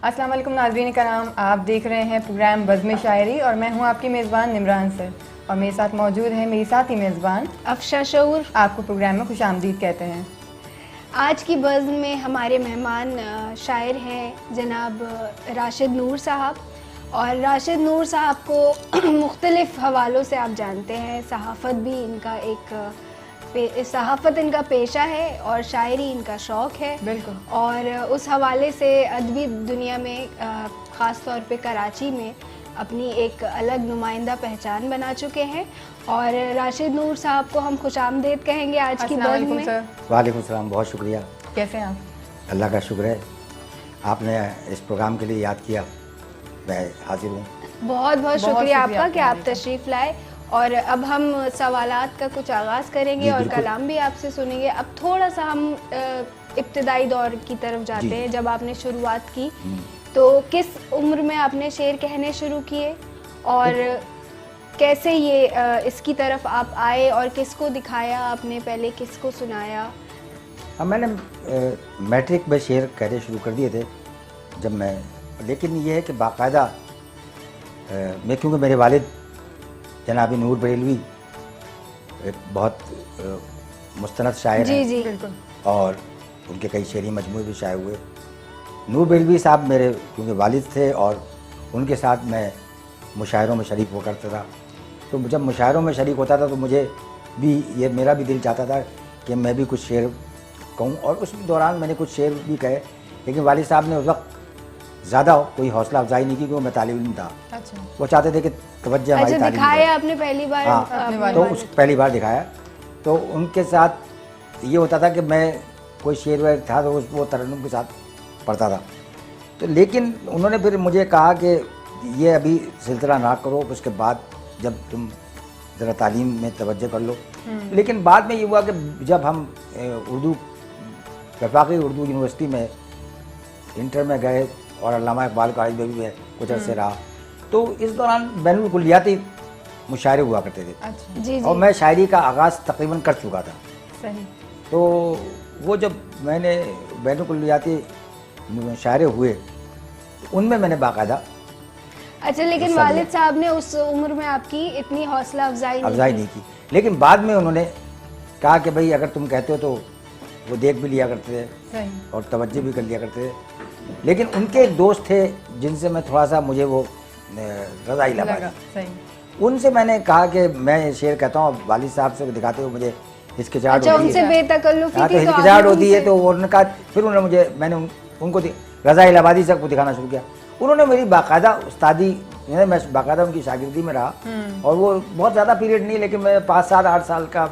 अस्सलाम वालेकुम नाज़रीन कराम, आप देख रहे हैं प्रोग्राम बज़्म शायरी और मैं हूं आपकी मेज़बान निमरान सर और मेरे साथ मौजूद है मेरी साथी मेज़बान अफशा शऊर। आपको प्रोग्राम में खुशामदीद कहते हैं। आज की बज़्म में हमारे मेहमान शायर हैं जनाब राशिद नूर साहब। और राशिद नूर साहब को मुख्तलिफ़ हवालों से आप जानते हैं। सहाफ़त इनका पेशा है और शायरी इनका शौक़ है। बिल्कुल। और उस हवाले से अदबी दुनिया में ख़ास तौर पे कराची में अपनी एक अलग नुमाइंदा पहचान बना चुके हैं। और राशिद नूर साहब को हम खुशामदीद कहेंगे आज की बज़्म में। वालेकुम सलाम, बहुत शुक्रिया। कैसे हैं आप? अल्लाह का शुक्र है, आपने इस प्रोग्राम के लिए याद किया, मैं हाजिर हूँ। बहुत बहुत शुक्रिया आपका कि आप तशरीफ़ लाए। और अब हम सवालात का कुछ आगाज़ करेंगे और कलाम भी आपसे सुनेंगे। अब थोड़ा सा हम इब्तिदाई दौर की तरफ जाते हैं। जब आपने शुरुआत की तो किस उम्र में आपने शेर कहने शुरू किए और कैसे ये इसकी तरफ आप आए और किसको दिखाया आपने, पहले किसको सुनाया? अब मैंने मैट्रिक में शेर कहने शुरू कर दिए थे जब मैं, लेकिन ये है कि बाकायदा मैं, क्योंकि मेरे वालिद जनाब नूर बरेलवी एक बहुत मुस्तनद शायर हैं। जी बिल्कुल। और उनके कई शेरी मजमूए भी शाये हुए। नूर बरेलवी साहब मेरे क्योंकि वालिद थे और उनके साथ मैं मुशायरों में शरीक हुआ करता था। तो जब मुशायरों में शरीक होता था तो मुझे भी ये, मेरा भी दिल चाहता था कि मैं भी कुछ शेर कहूँ। और उस दौरान मैंने कुछ शेर भी कहे, लेकिन वालिद साहब ने उस वक्त ज़्यादा कोई हौसला अफजाई नहीं की क्योंकि मैं तालिब इल्म था। अच्छा। वो चाहते थे कि तवज्जो हमारी तालीम दिखाया आपने पहली बार? हाँ, तो उस पहली बार दिखाया। तो उनके साथ ये होता था कि मैं कोई शेर वेर था तो वो तरन्नुम के साथ पढ़ता था। तो लेकिन उन्होंने फिर मुझे कहा कि ये अभी सिलसिला ना करो, उसके बाद जब तुम ज़रा तालीम में तवज्जो कर लो। लेकिन बाद में ये हुआ कि जब हम उर्दू वफाकी उर्दू यूनिवर्सिटी में इंटर में गए और अल्लामा इकबाल कॉलेज में भी मैं कुछ अर्से रहा, तो इस दौरान बैनुल कुल्लियाती मुशायरे हुआ करते थे। अच्छा। जी। और मैं शायरी का आगाज़ तकरीबन कर चुका था। सही। तो वो जब मैंने बैनुल कुल्लियाती मुशायरे हुए उनमें मैंने बाकायदा। अच्छा, लेकिन वालिद साहब ने उस उम्र में आपकी इतनी हौसला अफजाई नहीं की। लेकिन बाद में उन्होंने कहा कि भाई अगर तुम कहते हो तो वो देख भी लिया करते थे और तवज्जो भी कर लिया करते थे। लेकिन उनके एक दोस्त थे जिनसे मैं थोड़ा सा, मुझे वो रज़ा इलाहाबादी, उनसे मैंने कहा कि मैं शेर कहता हूँ, वालिद साहब से दिखाते हुए मुझे हिचकिचाहट होती है। उनसे बेतकल्लुफ़ी थी, तो हिचकिचाहट होती है। तो उन्होंने कहा, फिर उन्होंने मैंने उनको रज़ा इलाहाबादी से दिखाना शुरू किया। उन्होंने मेरी बाकायदा उस्तादी, मैं बाकायदा उनकी शागिर्दी में रहा। और वो बहुत ज़्यादा पीरियड नहीं, लेकिन मैं 5 साल 8 साल का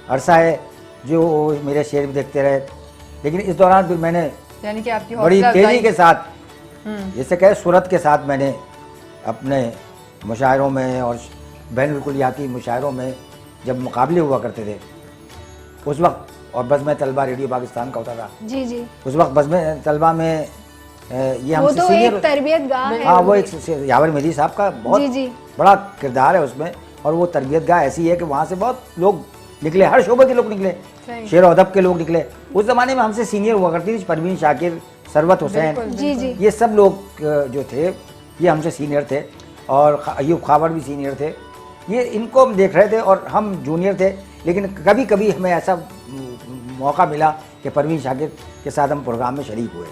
अरसा है जो मेरे शेर भी देखते रहे। लेकिन इस दौरान फिर मैंने यानी कि आपकी बड़ी तेज़ी के साथ, जैसे कहे सूरत के साथ, मैंने अपने मुशायरों में और बैनुल कुल्लियाती मुशायरों में जब मुकाबले हुआ करते थे उस वक्त, और बज़्म तलबा रेडियो पाकिस्तान का होता था। जी। उस वक्त बज़्म तलबा में ये हमसे तो सीनियर, एक तरबियतगाह है। हाँ, वो एक यावर मेदी साहब का बहुत बड़ा किरदार है उसमें। और वो तरबियतगाह ऐसी है कि वहाँ से बहुत लोग निकले, हर शोबे के लोग निकले, शेर और अदब के लोग निकले। उस ज़माने में हमसे सीनियर हुआ करती थी परवीन शाकिर, सरवत हुसैन, जी। ये सब लोग जो थे ये हमसे सीनियर थे। और अयूब खावर भी सीनियर थे। ये इनको हम देख रहे थे और हम जूनियर थे। लेकिन कभी कभी हमें ऐसा मौका मिला कि परवीन शाकिर के साथ हम प्रोग्राम में शरीक हुए।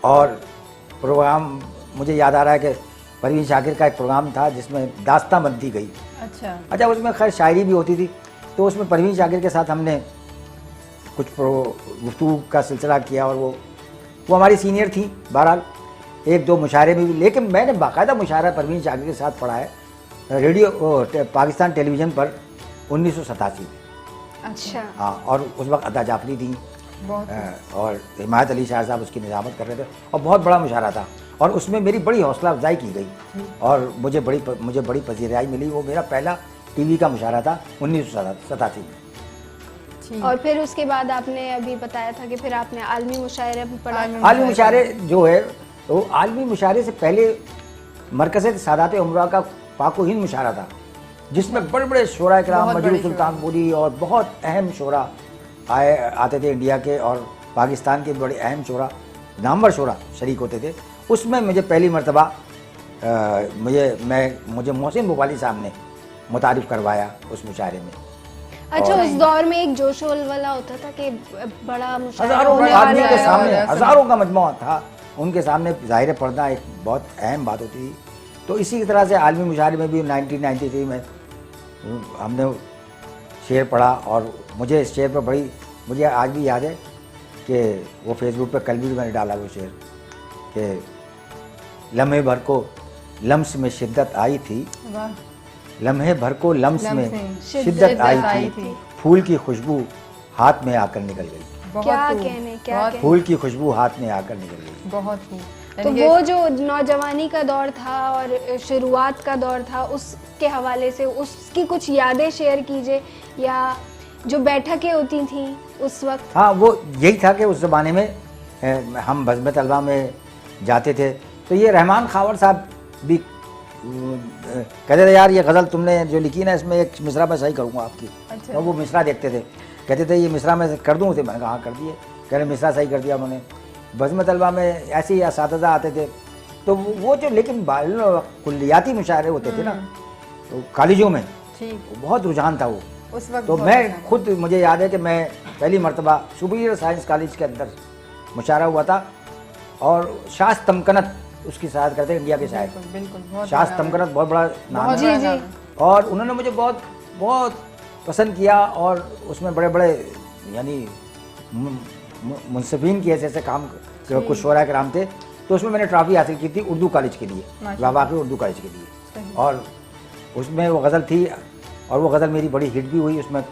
और प्रोग्राम मुझे याद आ रहा है कि परवीन शाकिर का एक प्रोग्राम था जिसमें दास्तां बनती गई। अच्छा, उसमें खैर शायरी भी होती थी। तो उसमें परवीन शाकिर के साथ हमने कुछ गुफ्तगू का सिलसिला किया और वो हमारी सीनियर थी। बहरहाल एक दो मुशायरे में भी, लेकिन मैंने बाकायदा मुशायरा परवीन शाकिर के साथ पढ़ा है रेडियो पाकिस्तान टेलीविज़न पर 1987 में। अच्छा। हाँ, और उस वक्त अदा जाफरी थी और हिमायत अली शाह साहब उसकी निज़ामत कर रहे थे और बहुत बड़ा मुशायरा था। और उसमें मेरी बड़ी हौसला अफजाई की गई और मुझे बड़ी पजीराई मिली। वो मेरा पहला टीवी का मुशायरा था 1987 में। और फिर उसके बाद आपने अभी बताया था कि फिर आपने आलमी मुशायरे भी पढ़ा। आलमी मुशायरे जो है, तो आलमी मुशायरे से पहले मरकज़ सादात उमरा का पाको हिंद मुशायरा था जिसमें बड़े बड़े शोरा इकराम, मजरूह सुल्तानपुरी और बहुत अहम शोरा आते थे इंडिया के और पाकिस्तान के बड़े अहम शोरा, नामवर शोरा शरीक होते थे। उसमें मुझे पहली मर्तबा मुझे मोहसिन भोपाली साहब ने मुतारिफ करवाया उस मुशायरे में। अच्छा, उस दौर में एक जोश वाला होता था कि बड़ा मुशायरा हज़ारों होने आदमी वाला के है। सामने हज़ारों का मजमू था, उनके सामने ज़ाहिर पर्दा एक बहुत अहम बात होती थी। तो इसी की तरह से आलमी मुशायरे में भी 1993 में हमने शेर पढ़ा और मुझे इस शेर पर मुझे आज भी याद है कि वो फेसबुक पर कल भी मैंने डाला वो शेर कि लम्हे भर को लम्स में शिद्दत आई थी, वाह, लम्हे भर को लम्स लम्स में में शिद्दत आई आई थी, थी। फूल की खुशबू हाथ में आकर निकल गई, बहुत क्या खूब, कहने, क्या बहुत कहने। फूल की खुशबू हाथ में आकर निकल गई। बहुत खूब। तो यानी कि वो जो नौजवानी का दौर था और शुरुआत का दौर था, उसके हवाले से उसकी कुछ यादें शेयर कीजिए, या जो बैठकें होती थी उस वक्त। हाँ, वो यही था कि उस ज़माने में हम बज़्म तलबा में जाते थे तो ये रहमान खावर साहब भी कहते थे यार ये गज़ल तुमने जो लिखी ना इसमें एक मिसरा मैं सही करूँगा आपकी। अच्छा। तो वो मिसरा देखते थे, कहते थे ये मिसरा मैं कर दूँ उसे, मैंने कहा हाँ कर दिए, कह रहे मिसरा सही कर दिया उन्होंने। बज़्म तलबा में ऐसे ही असातिज़ा आते थे तो वो जो लेकिन कुल्लियाती मुशायरे होते थे ना तो कॉलेजों में ठीक, बहुत रुझान था वो। उस वक्त तो बहुत मैं अच्छा। खुद मुझे याद है कि मैं पहली मर्तबा सुपीरियर साइंस कॉलेज के अंदर मुशायरा हुआ था और शास तमकनत उसकी सहायता करते हैं, इंडिया के शायर बिल्कुल बिल्कुल, बहुत शास बड़ा नाम है। तमकनत बहुत बड़ा नाम बहुत है। बड़ा जी, नाम जी। है। और उन्होंने मुझे बहुत बहुत पसंद किया और उसमें बड़े बड़े यानी मुंसफीन की ऐसे काम कुछ शोरा कराम थे, तो उसमें मैंने ट्रॉफी हासिल की थी उर्दू कॉलेज के लिए, माशाअल्लाह। वाक़ई उर्दू कॉलेज के लिए। सही। और उसमें वो गज़ल थी और वो गज़ल मेरी बड़ी हिट भी हुई, उसमें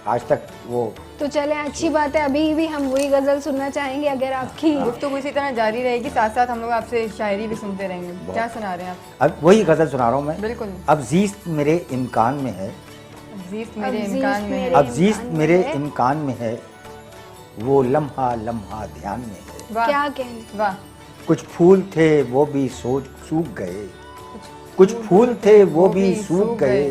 आज तक वो तो चलें, अच्छी बात है, अभी भी हम वही गज़ल सुनना चाहेंगे अगर आपकी। गुफ्तगू इसी तरह जारी रहेगी, साथ साथ हम लोग आपसे शायरी भी सुनते रहेंगे। क्या सुना रहे हैं आप? अब वही गज़ल सुना रहा हूँ मैं। बिल्कुल। अब जीस्त मेरे इम्कान में है, जीस्त मेरे अब इम्कान में है। अब जीस्त इम्कान में मेरे है। इम्कान में है, वो लम्हा लम्हा ध्यान में है। वाह, क्या कहने। वाह, कुछ फूल थे वो भी सूख गए, कुछ फूल थे वो भी सूख गए,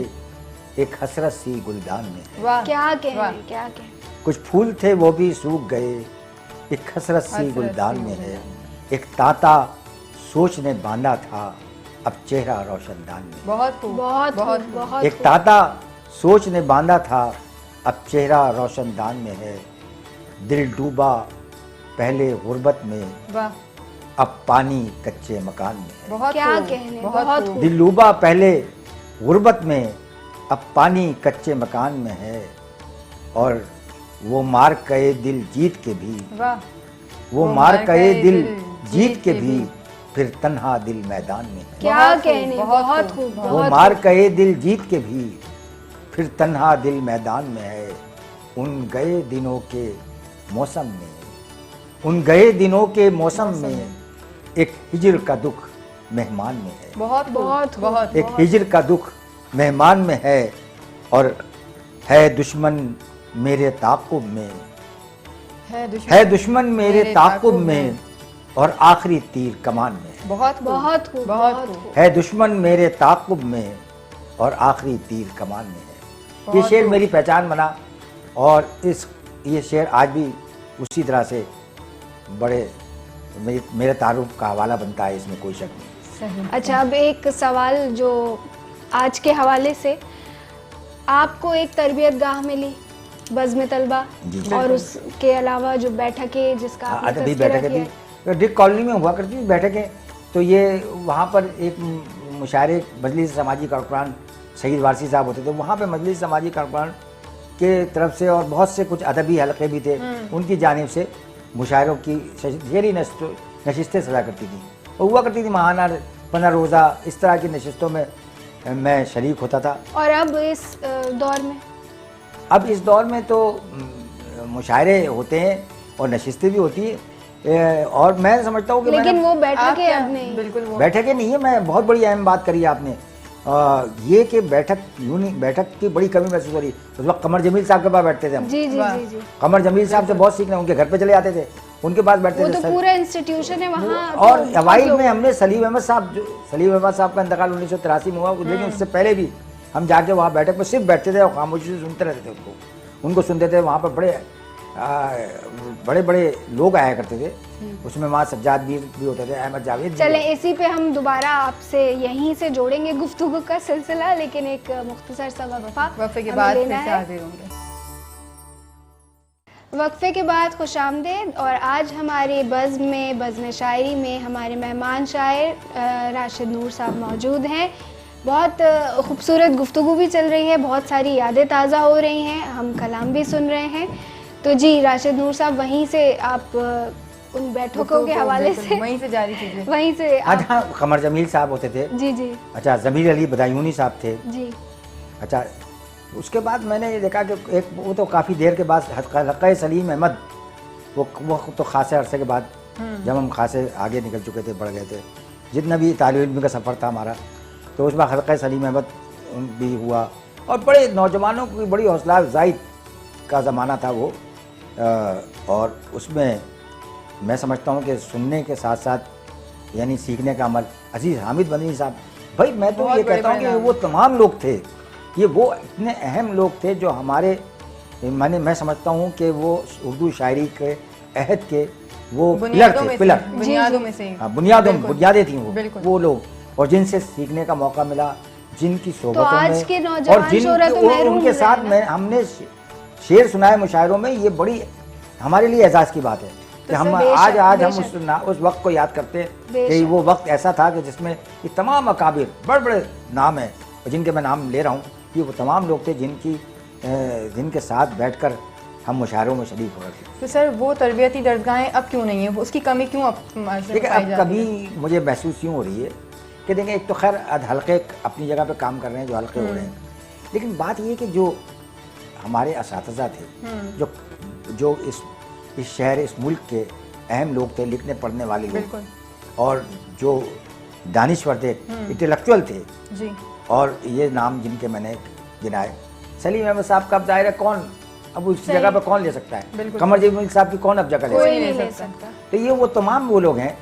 एक हसरत सी गुलदान में है। वाह, क्या वाह। कहने, क्या कहने। कुछ फूल थे वो भी सूख गए, एक हसरत सी हसरत गुलदान सी में है। गुलदान। एक तांता सोच ने बांधा था, अब चेहरा रोशनदान में है। बहुत खूब, बहुत बहुत खूब, खूब। बहुत एक खूब। तांता सोच ने बांधा था, अब चेहरा रोशनदान में है। दिल डूबा पहले गुर्बत में, वाह, अब पानी कच्चे मकान में है। बहुत क्या खूब, कहने, बहुत बहुत खूब। दिल डूबा पहले गुर्बत में, अब पानी कच्चे मकान में है। और वो मार कए दिल जीत के भी, वाह, वो मार कए दिल जीत के भी, फिर तन्हा दिल मैदान में है। क्या बहुत खूब, कहने, बहुत बहुत खूब, खूब, बहुत वो बहुत मार कए दिल जीत के भी, फिर तन्हा दिल मैदान में है। उन गए दिनों के मौसम में, उन गए दिनों के मौसम में, एक हिजर का दुख मेहमान में है। बहुत खूब, बहुत खूब। बहुत एक हिजर का दुख मेहमान में है, और है दुश्मन मेरे ताक़ुब में, है दुश्मन मेरे ताक़ुब में, और आखिरी तीर कमान में है। बहुत खूब, बहुत खूब, बहुत बहुत खूब। खूब। है दुश्मन मेरे ताक़ुब में, और आखिरी तीर कमान में है। ये बहुत शेर खूब। मेरी पहचान बना, और ये शेर आज भी उसी तरह से बड़े मेरे तारुफ का हवाला बनता है, इसमें कोई शक नहीं। सही। अच्छा, अब एक सवाल जो आज के हवाले से, आपको एक तरबियत गाह मिली बज़्म तलबा, जी। और उसके अलावा जो बैठकें जिसका आपने अदबी तज़किरा बैठकें किया है। थी, डिक कॉलोनी में हुआ करती थी बैठकें। तो ये वहाँ पर एक मुशायरे मजलिस समाजी कारकुनान सईद वारसी साहब होते थे, वहाँ पे मजलिस समाजी कारकुनान के तरफ से और बहुत से कुछ अदबी हलक़े भी थे, उनकी जानिब से मुशायरों की शेरी नशिस्तें सजा करती थी, और हुआ करती थी महाना 15 रोज़ा, इस तरह की नशिस्तों में मैं शरीक होता था। और अब इस दौर में, अब इस दौर में तो मुशायरे होते हैं और नशिस्तें भी होती है, और मैं समझता हूँ कि लेकिन वो आप बैठकें क्या- अब नहीं। बिल्कुल वो बैठकें नहीं है। मैं बहुत बड़ी अहम बात करी आपने, ये कि बैठक यूं नहीं, बैठक की बड़ी कमी महसूस हो रही। उस वक्त कमर जमील साहब के पास बैठते थे हम। जी जी वाह। जी जी। कमर जमील साहब से बहुत सीखना, उनके घर पे चले जाते थे, उनके पास बैठते वो थे तो सर। पूरा इंस्टीट्यूशन है वहाँ। और तो हवाई बहुत में लोग- हमने सलीम अहमद साहब का इंतकाल 1983 में हुआ, लेकिन उससे पहले भी हम जाके वहाँ बैठक में सिर्फ बैठते थे और खामोशी से सुनते रहते थे उनको सुनते थे। वहाँ पर बड़े बड़े लोग आया करते थे। उसमें वहाँ सज्जाद भी होते थे, अहमद जावेद भी चले होते इसी पे हम दोबारा आपसे यहीं से जोड़ेंगे गुफ्तगू का सिलसिला, लेकिन एक मुख्तसर सा वक्फे के हमें बाद लेना फिर से है। हाजिर होंगे। वक्फे के बाद खुशामदीद। और आज हमारी बज़्म शायरी में हमारे मेहमान शायर राशिद नूर साहब मौजूद हैं। बहुत खूबसूरत गुफ्तगू भी चल रही है, बहुत सारी यादें ताज़ा हो रही हैं, हम कलाम भी सुन रहे हैं। तो जी राशिद नूर साहब, वहीं से आप उन बैठकों के हवाले से वहीं से जारी कीजिए। वहीं से अच्छा, कमर जमील साहब होते थे। जी जी अच्छा, ज़मीर अली बदायूनी साहब थे। जी। अच्छा, उसके बाद मैंने ये देखा कि एक वो तो काफ़ी देर के बाद हल्का सलीम अहमद, वो तो खासे अरसे के बाद, जब हम खासे आगे निकल चुके थे, बढ़ गए थे, जितना भी तालिब इल्म का सफ़र था हमारा, तो उसमें हल्का सलीम अहमद भी हुआ। और बड़े नौजवानों की बड़ी हौसला अफजाई का ज़माना था वो। और उसमें मैं समझता हूँ कि सुनने के साथ साथ यानी सीखने का अमल, अजीज़ हामिद मदनी साहब, भाई मैं तो ये कहता हूँ कि वो तमाम लोग थे, ये वो इतने अहम लोग थे जो हमारे मैं समझता हूँ कि वो उर्दू शायरी के अहद के वो पिलर थे, बुनियादों में से, बुनियादें थी वो लोग, और जिनसे सीखने का मौका मिला, जिनकी सोबतों में, और उनके साथ में हमने शेर सुनाए मुशायरों में। ये बड़ी हमारे लिए एजाज़ की बात है कि हम आज हम उस वक्त को याद करते हैं कि वो वक्त ऐसा था कि जिसमें ये तमाम अकाबिर बड़े बड़े नाम हैं, जिनके मैं नाम ले रहा हूँ, ये वो तमाम लोग थे जिनके साथ बैठकर हम मुशायरों में शरीक हो रहे थे। तो सर वो तरबियती दरगाहें अब क्यों नहीं है, उसकी कमी क्यों अब देखिए, अब कभी मुझे महसूस यूँ हो रही है कि देखें, एक तो खैर हल्के अपनी जगह पे काम कर रहे हैं जो हल्के हो रहे हैं, लेकिन बात ये कि जो हमारे असातिज़ा थे, जो इस शहर, इस मुल्क के अहम लोग थे, लिखने पढ़ने वाले लोग, और जो दानिश्वर थे, इंटेलेक्चुअल थे जी, और ये नाम जिनके मैंने गिनाए, सलीम अहमद साहब का अब दायरा कौन अब उस जगह पर कौन ले सकता है, कमर जमील साहब की कौन अब जगह ले सकता है। तो ये वो तमाम वो लोग हैं।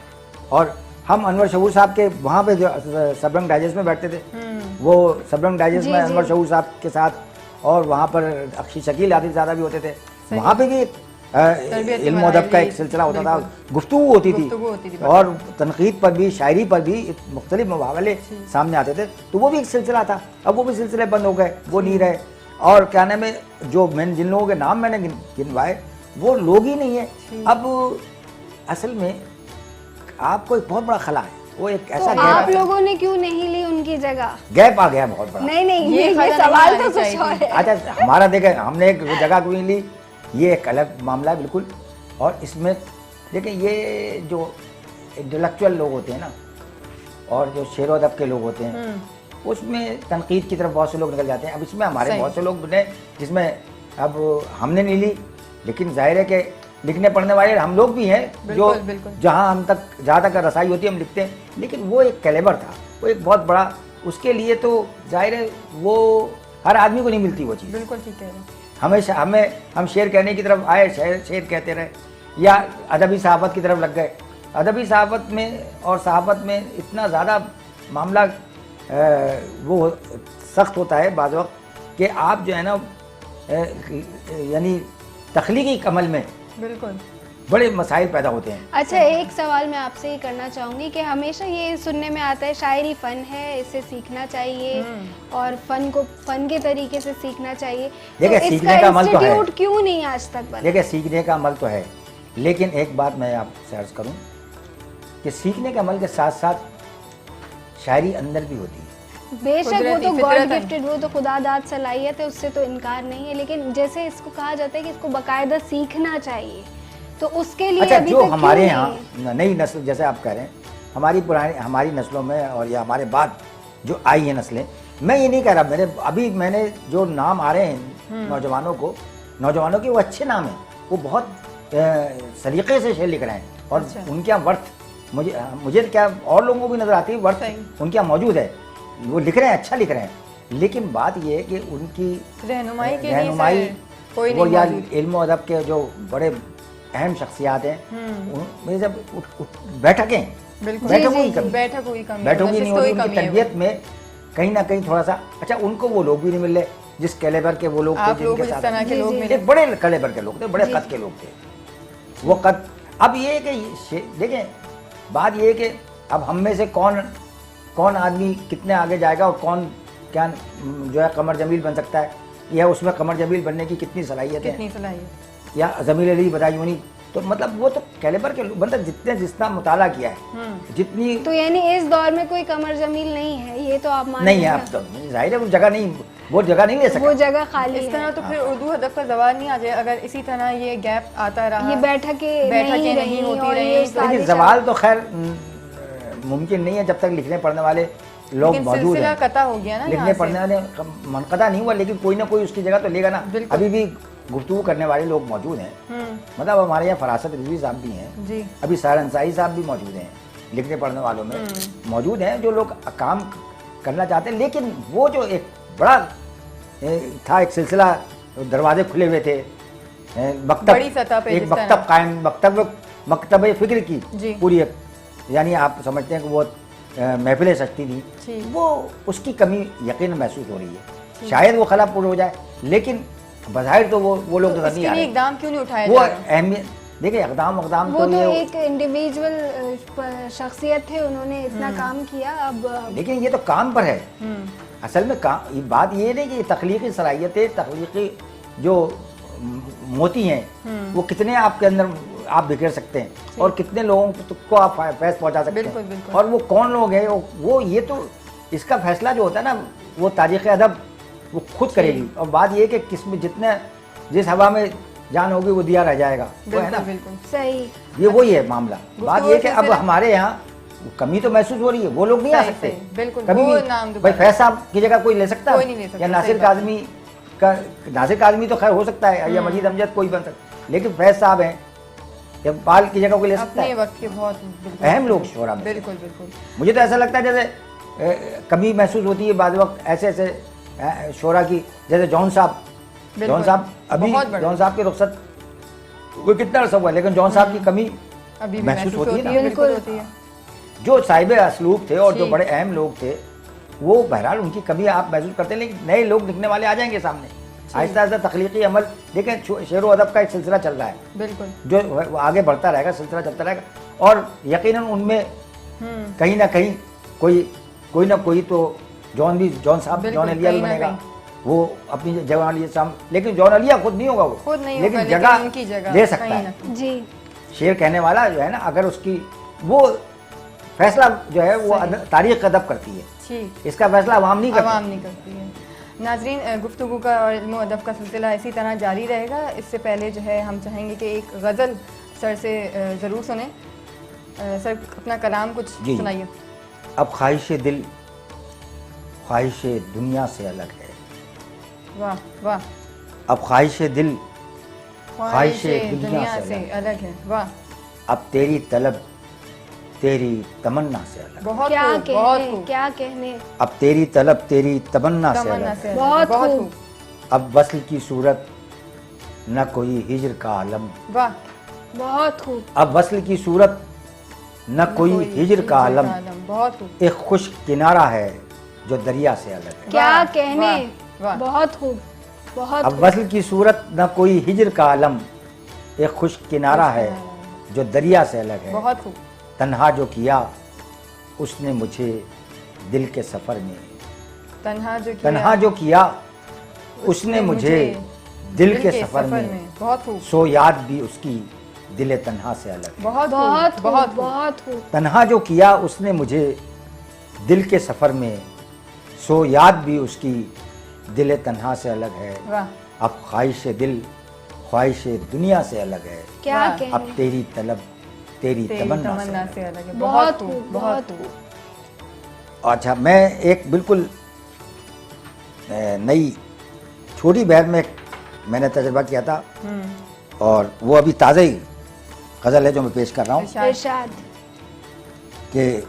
और हम अनवर शहूर साहब के वहाँ पे जो सबरंग डाइजेस्ट में बैठते थे, वो सबरंग डाइजेस्ट में अनवर शहूर साहब के साथ, और वहाँ पर अक्षी शकील आदिल ज़्यादा भी होते थे, वहाँ पे भी इल्म अदब का एक सिलसिला होता था, गुफ्तगू होती थी, और तनकीद पर भी, शायरी पर भी मुख्तलिफ मुहावरे सामने आते थे, तो वो भी एक सिलसिला था। अब वो भी सिलसिले बंद हो गए, वो नहीं रहे। और क्या नाम है, जो मैंने जिन लोगों के नाम मैंने गिनवाए वो लोग ही नहीं है। अब असल में आपको एक बहुत बड़ा खला है, वो एक ऐसा तो आप लोगों ने क्यों नहीं ली उनकी जगह? गैप आ गया बहुत बड़ा। नहीं ये सवाल तो कुछ और है। अच्छा, हमारा देखें, हमने एक जगह क्यों नहीं ली, ये एक अलग मामला है बिल्कुल। और इसमें देखिए, ये जो इंटेलेक्चुअल लोग होते हैं ना, और जो शेर अदब के लोग होते हैं, उसमें तनकीद की तरफ बहुत से लोग निकल जाते हैं। अब इसमें हमारे बहुत से लोग बने, जिसमें अब हमने नहीं ली, लेकिन जाहिर है कि लिखने पढ़ने वाले हम लोग भी हैं, जो जहाँ तक रसाई होती है हम लिखते हैं, लेकिन वो एक कैलेबर था, वो एक बहुत बड़ा, उसके लिए तो जाहिर है वो हर आदमी को नहीं मिलती वो चीज़। बिल्कुल ठीक कह रहे हैं। हमेशा हम शेर कहने की तरफ आए, शेर कहते रहे, या अदबी सहाफ़त की तरफ लग गए। अदबी सहाफ़त में और सहाफ़त में इतना ज़्यादा मामला वो सख्त होता है बाज़ वक्त कि आप जो है ना, यानी तख्लीकी अमल में बिल्कुल बड़े मसाइल पैदा होते हैं। अच्छा, एक सवाल मैं आपसे ये करना चाहूँगी कि हमेशा ये सुनने में आता है शायरी फ़न है, इसे सीखना चाहिए, और फ़न के तरीके से सीखना चाहिए। देखिए, तो सीखने का अमल तो है, क्यों नहीं आज तक बना? देखिए, सीखने का अमल तो है, लेकिन एक बात मैं आपसे अर्ज़ करूँ कि सीखने के अमल के साथ साथ शायरी अंदर भी होती है। बेशक वो तो गॉड गिफ्टेड, वो तो खुदादाद सलाहियत है, उससे तो इनकार नहीं है, लेकिन जैसे इसको कहा जाता है कि इसको बाकायदा सीखना चाहिए, तो उसके लिए अच्छा, अभी जो तक हमारे यहाँ नई नस्ल, जैसे आप कह रहे हैं, हमारी नस्लों में और या हमारे बाद जो आई हैं नस्लें, मैं ये नहीं कह रहा, मैंने जो नाम आ रहे हैं नौजवानों के वो अच्छे नाम हैं, वो बहुत सलीके से शेर लिख रहे हैं, और उनके यहाँ वर्थ मुझे क्या और लोगों को भी नजर आती है, वर्थ उनके यहाँ मौजूद है, वो लिख रहे हैं, अच्छा लिख रहे हैं, लेकिन बात ये है कि उनकी रहनुमाई वो या इल्म अदब के जो बड़े अहम शख्सियात हैं, उनमें जब बैठकें बैठकों की नहीं होती, उनकी तरबियत में कहीं ना कहीं थोड़ा सा, अच्छा, उनको वो लोग भी नहीं मिल रहे जिस कैलेबर के वो लोग थे, जिनके साथ एक बड़े कैलेबर के लोग थे, बड़े कद के लोग थे। वो कद अब ये है कि देखें, बात ये है कि अब हम में से कौन आदमी कितने आगे जाएगा और कौन क्या जो है कमर जमील बन सकता है, या उसमें कमर जमील बनने की कितनी सलाहियत है, या जमील अली बदायूनी, तो मतलब वो तो कैलिबर के मतलब जितना मुताला किया है, जितनी तो यानी इस दौर में कोई कमर जमील नहीं है, ये तो आप मान नहीं है। अब तो जाहिर है वो जगह नहीं ले सकता, वो जगह खाली इस तरह है। तो फिर उर्दू अदब का जवाब नहीं आ जाए अगर इसी तरह ये गैप आता रहा, ये बैठकें नहीं होती और रही। ये लेकिन सवाल तो खैर मुमकिन नहीं है जब तक लिखने पढ़ने वाले लोग लेकिन मौजूद सिलसिला हैं। कता हो गया ना लिखने यहाँ पढ़ने वाले मनकदा नहीं हुआ, लेकिन कोई ना कोई उसकी जगह तो लेगा ना। बिल्कुल। अभी भी गुफ्तगू करने वाले लोग मौजूद हैं, मतलब हमारे यहाँ फरासत रिजवी साहब भी हैं जी, अभी सार अंसारी साहब भी मौजूद हैं, लिखने पढ़ने वालों में मौजूद हैं जो लोग काम करना चाहते हैं। लेकिन वो जो एक बड़ा था एक सिलसिला, दरवाजे खुले हुए थे, बड़ी सतह पे एक जिस तरह। मकतब कायम, मकतब फिक्र जी। की पूरी एक, यानी आप समझते हैं कि वो महफिलें सजती जी। थी, वो उसकी कमी यकीन महसूस हो रही है। शायद वो खला पूर्ण हो जाए, लेकिन बज़ाहिर तो वो लोग नजर नहीं इसके आ लिए रहे। इकदाम क्यों नहीं उठाया वो जा रहा? अहमियत देखिए, इकदाम वो तो तो ये, एक इंडिविजुअल शख्सियत थे, उन्होंने इतना काम किया। अब लेकिन ये तो काम पर है असल में। काम, ये बात ये नहीं कि तख्लीकी सलाहियतें, तख्लीकी जो मोती हैं वो कितने आपके अंदर आप बिखेर सकते हैं और कितने लोगों को आप फैस पहुंचा सकते बिल्कुल, हैं, बिल्कुल। और वो कौन लोग हैं वो ये तो इसका फैसला जो होता है ना, वो तारीख़ अदब वो खुद करेगी। और बात ये कि किसमें जिस हवा में जान होगी वो दिया रह जाएगा, वो है ना। बिल्कुल सही, ये वही है मामला। बात ये कि अब सिलसिला- हमारे यहाँ कमी तो महसूस हो रही है, वो लोग नहीं आ सही, सकते सही, बिल्कुल, कभी वो भी। नाम भाई दोबारा। फैज साहब की जगह कोई ले सकता कोई है? नहीं ले सकता, या सही नासिर बात। काज़मी का, नासिर काज़मी तो खैर हो सकता है, या मजीद अमजद कोई बन सकता है, लेकिन फैज साहब हैं, या बाल की जगह कोई ले सकता अपने है? वक्त के बहुत बिल्कुल अहम लोग शोरा में। बिल्कुल बिल्कुल मुझे तो ऐसा लगता है जैसे कमी महसूस होती है बाद वक्त ऐसे शोरा की, जैसे जॉन साहब अभी बहुत बड़ा। जॉन साहब की रुखसत वो कितना अर्सा हुआ, लेकिन जॉन साहब की कमी अभी भी महसूस होती है ना। बिल्कुल होती है। जो साहिब असलूब थे और जो जी। बड़े अहम लोग थे, वो बहरहाल उनकी कमी आप महसूस करते हैं, लेकिन नए लोग लिखने वाले आ जाएंगे सामने। आहिस्ता आहिस्ता तख्लीकी अमल, देखें शेर व अदब का एक सिलसिला चल रहा है बिल्कुल जो वो आगे बढ़ता रहेगा, सिलसिला चलता रहेगा, और यकीनन उनमें कहीं ना कहीं कोई ना कोई तो जॉन साहब, बिल्कुल, जॉन अलिया भी कहीं ना बनेगा, वो अपनी जॉन अलिया साहब, लेकिन जॉन अलिया खुद नहीं होगा, वो खुद नहीं लेकिन होगा, जगह उनकी जगह ले सकता कहीं ना है। जी, शेर कहने वाला जो है ना, अगर उसकी वो फैसला जो है वो तारीख अदब करती है, ठीक, इसका फैसला अवाम नहीं करती। आवाम नहीं करती है। नाजरीन, गुफ्तगू का और इल्म अदब का सिलसिला इसी तरह जारी रहेगा। इससे पहले जो है हम चाहेंगे कि एक गज़ल सर से ज़रूर सुने। सर अपना कलाम कुछ जी। सुनाइए। अब ख्वाहिश दिल ख्वाहिश दुनिया से अलग है, वाह वाह, अब ख्वाहिश दिल ख्वाहिश दुनिया से अलग है, वाह, अब तेरी तलब तेरी तमन्ना से अलग, बहुत क्या खूब, बहुत कहने, खूब, क्या कहने, अब तेरी तलब तेरी तमन्ना से तमन्ना अलग से है, अलग, बहुत खूब। खूब, अब वस्ल की सूरत न कोई हिजर का आलम, वाह, बहुत खूब, अब वस्ल की सूरत न कोई हिजर का आलम, बहुत खूब, एक खुश किनारा है जो दरिया से अलग है, क्या वाह, कहने, वाह, वाह। बहुत खूब, बहुत अब खूब। वस्ल की सूरत न कोई हिजर का आलम, एक खुश किनारा है जो दरिया से अलग है, बहुत खूब, तन्हा जो किया उसने मुझे दिल के सफ़र में, तन्हा जो किया उसने मुझे दिल के सफ़र में, बहुत खूब, सो याद भी उसकी दिल तन्हा से अलग है, बहुत बहुत खूब, खूब, बहुत खूब, बहुत खूब, तन्हा जो किया उसने मुझे दिल के सफ़र में, सो याद भी उसकी दिल तन्हा से अलग है, वाह, अब ख्वाहिश दिल ख्वाहिश दुनिया से अलग है, क्या वाह। कहने, अब तेरी तलब तेरी तेरी तमन्ना से तमन्ना अलग से है। अलग है, बहुत खूब, बहुत बहुत खूब, खूब। अच्छा, मैं एक बिल्कुल नई छोटी बहर में मैंने तजुर्बा किया था, और वो अभी ताज़ा ही गज़ल है जो मैं पेश कर रहा हूँ इरशाद। इरशाद, कि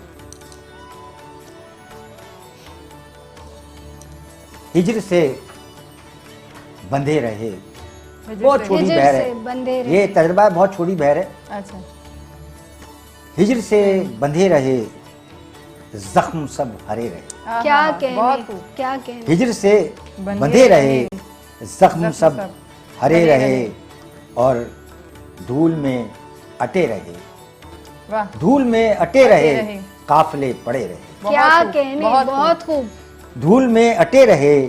हिजर से बंधे रहे, बहुत छोटी हिजर बहर से है, बंधे रहे। ये तजुर्बा बहुत छोटी बहर है। अच्छा, हिजर से बंधे रहे जख्म सब हरे रहे, हाँ, क्या हाँ, कहने, बहुत खूब, क्या कहने, हिजर से बंधे बंधे रहे जख्म जख्म सब सब हरे हरे रहे, रहे। और धूल में अटे रहे, वाह, धूल में अटे रहे, काफले पड़े रहे। क्या खूब, कहने, बहुत बहुत खूब। धूल में अटे रहे,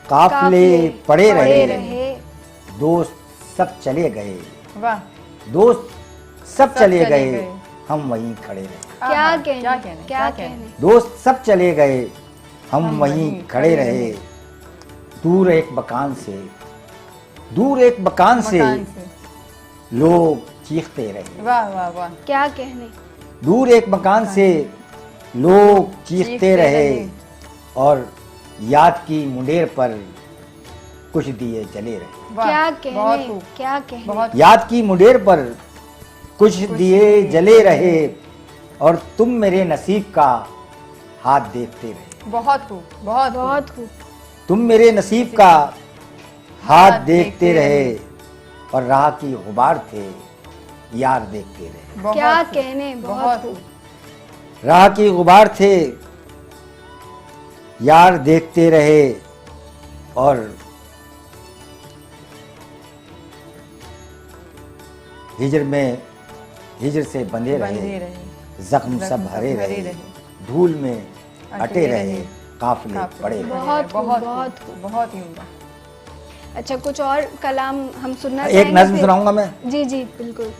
काफले पड़े रहे, दोस्त सब चले गए, वाह, दोस्त सब चले चले गए, गए। हम वहीं खड़े रहे। क्या आहा, कहने, क्या कहने, क्या क्या कहने। दोस्त सब चले गए, हम हम वहीं वहीं खड़े खड़े रहे, दूर एक मकान से, दूर एक मकान से मकान से, लोग चीखते रहे। वाह वाह वाह, क्या कहने। दूर एक मकान से लोग चीखते रहे, और याद की मुंडेर पर कुछ दिए जले रहे। वाह, क्या बहुत कहने, खूब, क्या कहने। बहुत याद की मुंडेर पर कुछ दिए जले रहे, और तुम मेरे नसीब का हाथ देखते रहे। बहुत खूब, बहुत खूब, बहुत खूब। तुम मेरे नसीब का हाथ देखते रहे, और राह की गुबार थे यार देखते रहे। बहुत क्या खूब, कहने, बहुत बहुत खूब। खूब, राह की गुबार थे यार देखते रहे, और हिजर में हिजर से बंधे रहे, जख्म सब हरे रहे, धूल में अटे रहे, काफले पड़े रहे। बहुत खूब, बहुत बहुत खूब, बहुत ही उम्दा। अच्छा, कुछ और कलाम हम सुनना एक चाहेंगे नज्म फिर? सुनाऊंगा मैं, जी जी बिल्कुल।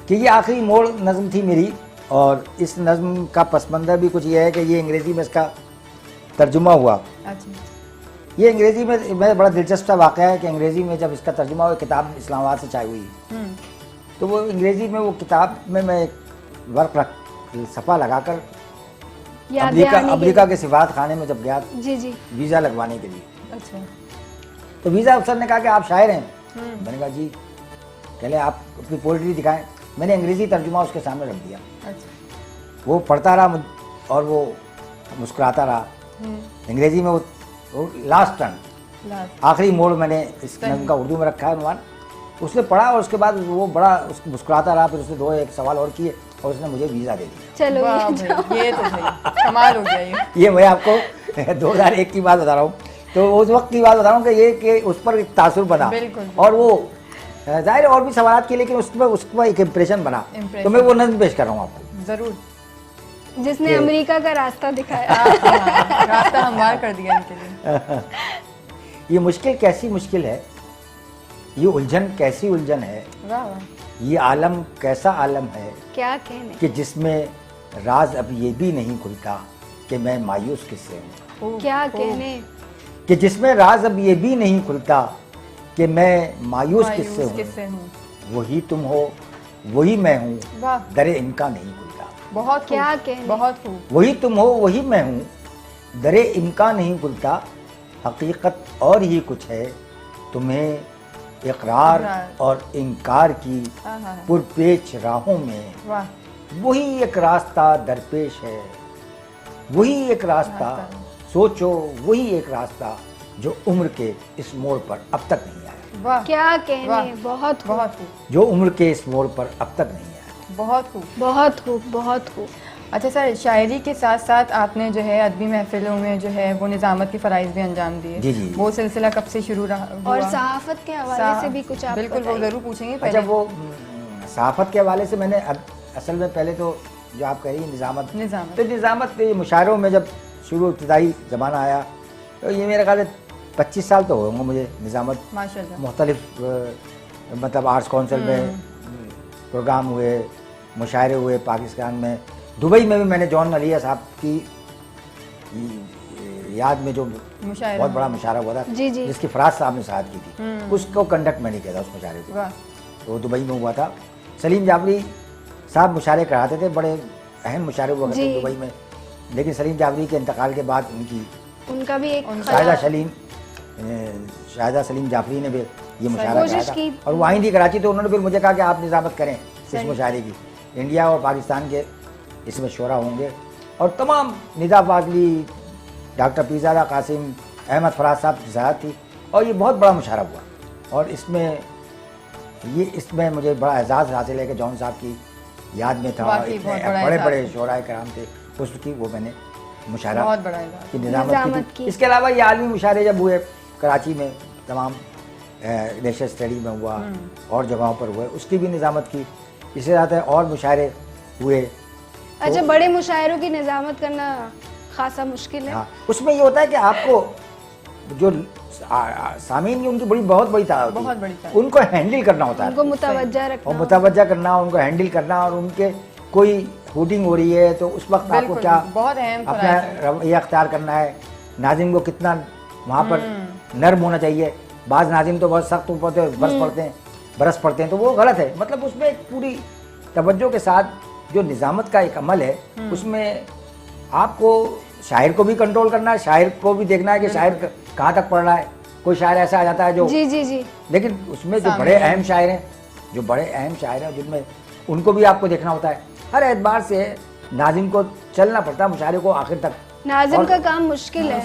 कि ये आखिरी मोड़ नज्म थी मेरी, और इस नज्म का पसमंजर भी कुछ ये है कि ये अंग्रेजी में इसका तर्जुमा हुआ। अच्छा, ये अंग्रेजी में बड़ा दिलचस्प सा वाक़या है कि अंग्रेजी में जब इसका तर्जुमा हुआ, किताब इस्लामाबाद से चाय हुई, तो वो अंग्रेजी में वो किताब में मैं एक वर्क रख सफ़ा लगाकर याद दहानी के अमेरिका के सिफारत खाने में जब गया लिए। जी जी। वीज़ा लगवाने के लिए, अच्छा, तो वीज़ा अफसर ने कहा कि आप शायर हैं। मैंने कहा जी। कहले आप अपनी पोइट्री दिखाएं। मैंने अंग्रेज़ी तर्जुमा उसके सामने रख दिया, अच्छा, वो पढ़ता रहा और वो मुस्कुराता रहा। अंग्रेज़ी में वो लास्ट टर्न, लास्ट, आखिरी मोड़ मैंने इस नज़्म का उर्दू में रखा है अनुमान। उसने पढ़ा और उसके बाद वो बड़ा उसको मुस्कुराता रहा, फिर उसने दो एक सवाल और किए और उसने मुझे वीज़ा दे दिया। चलो वाह ये भाई, ये तो भाई कमाल हो गया ये। ये मैं आपको 2001 की बात बता रहा हूँ, तो उस वक्त की बात बता रहा हूँ कि ये कि उस पर एक तासुर बना, बिल्कुल। और वो जाहिर है और भी सवाल किए, लेकिन उसमें एक इम्प्रेशन बना। Impression। तो मैं वो नज़्म पेश कर रहा हूँ आपको। जरूर, जिसने अमेरिका का रास्ता दिखाया। रास्ता हमवार कर दिया इनके लिए। ये मुश्किल कैसी मुश्किल है, ये उलझन कैसी उलझन है, वाह वाह, ये आलम कैसा आलम है, क्या कहने। कि जिसमें राज अब ये भी नहीं खुलता कि मैं मायूस किससे हूँ। खूब, क्या खूब, कहने। कि जिसमें राज अब ये भी नहीं खुलता कि मैं मायूस किससे मायूस हूँ। किससे हूँ। वही तुम हो, वही मैं हूँ, वाह, दरे इनका नहीं खुलता। बहुत क्या खूब, कहने। बहुत खूब, वही तुम हो, वही मैं हूँ, दरे इनका नहीं खुलता। हकीकत और ही कुछ है, तुम्हें इकरार इकरार। और इनकार की आहा, पुरपेच राहों में वाह, वही एक रास्ता दरपेश है, वही एक रास्ता, सोचो वही एक रास्ता जो उम्र के इस मोड़ पर अब तक नहीं आया। वाह, क्या कहने। वाह, बहुत खूब, बहुत खूब, जो उम्र के इस मोड़ पर अब तक नहीं आया। बहुत खूब। बहुत खूब, बहुत खूब। अच्छा सर, शायरी के साथ साथ आपने जो है अदबी महफिलों में जो है वो निज़ामत की फ़राइज़ भी अंजाम दिए। जी, जी। वो सिलसिला कब से शुरू रहा और हुआ? सहाफत के हवाले से भी कुछ आप बिल्कुल, वो बताइए। ज़रूर पूछेंगे अच्छा, पहले। वो सहाफ़त के हवाले से मैंने असल में पहले तो जो आप कह रही हैं निज़ामत, निज़ामत। तो निज़ामत ये मुशायरों में जब शुरू इब्तदाई ज़माना आया, तो ये मेरा ख्याल है 25 साल तो होंगे मुझे निज़ामत। माशाल्लाह, मुख्तलिफ मतलब आर्ट्स काउंसिल में प्रोग्राम हुए, मुशायरे हुए पाकिस्तान में। दुबई में भी मैंने जॉन अलिया साहब की याद में जो मुशायरा बहुत बड़ा मुशायरा हुआ था, जी, जी। जिसकी फराज साहब ने शहादत की थी, उसको कंडक्ट मैंने किया था, उस मुशायरे को। वाह, तो दुबई में हुआ था। सलीम जाफरी साहब मुशायरे कराते थे, बड़े अहम मुशायरे हुआ करते जी। दुबई में। लेकिन सलीम जाफरी के इंतकाल के बाद उनकी उनका भी एक शाहिदा सलीम जाफरी ने भी ये मुशायरा कोशिश कराया की। था, और वो आई थी कराची, तो उन्होंने फिर मुझे कहा कि आप निज़ामत करें इस मुशायरे की। इंडिया और पाकिस्तान के इसमें शोरा होंगे, और तमाम निदा फाजली, डॉक्टर पीरजादा कासिम, अहमद फराज साहब की सहायत थी, और ये बहुत बड़ा मुशायरा हुआ। और इसमें मुझे बड़ा एजाज़ हासिल है कि जॉन साहब की याद में था, वाकई इतने बहुत बड़ा बड़े एजाज़ बड़े है। शोराए कराम थे, उसकी वो मैंने मुशायरा बहुत बड़ा है। की निज़ामत निज़ामत की। की। इसके अलावा ये आलमी मुशायरे जब हुए कराची में, तमाम नेशनल स्टडी में हुआ और जगहों पर हुए, उसकी भी निज़ामत की। इससे ज़्यादा और मुशायरे हुए। अच्छा, बड़े मुशायरों की निज़ामत करना खासा मुश्किल है। हाँ, उसमें ये होता है कि आपको जो सामीन उनकी बहुत बड़ी ताकत बहुत होती बड़ी है, ताकत। उनको हैंडल करना होता है उनको मुतवज्जा और रखना। मुतवज्जा करना, उनको हैंडल करना, और उनके कोई शूटिंग हो रही है तो उस वक्त आपको बिल्कुल, क्या बहुत अहम अपना फराइज़ हैं। रवैया अख्तियार करना है, नाज़िम को कितना वहाँ पर नर्म होना चाहिए। बाज़ नाज़िम तो बहुत सख्त होते हैं, बरस पड़ते हैं, तो वो गलत है। मतलब उसमें एक पूरी तवज्जो के साथ जो निज़ामत का एक अमल है, उसमें आपको शायर को भी कंट्रोल करना है, शायर को भी देखना है कि शायर कहाँ तक पढ़ रहा है। कोई शायर ऐसा आ जाता है जो जी जी जी। लेकिन उसमें जो बड़े अहम शायर हैं, जो बड़े अहम शायर हैं, जिनमें उनको भी आपको देखना होता है। हर एतबार से नाज़िम को चलना पड़ता है मुशायरे को आखिर तक। नाज़िम का काम मुश्किल है।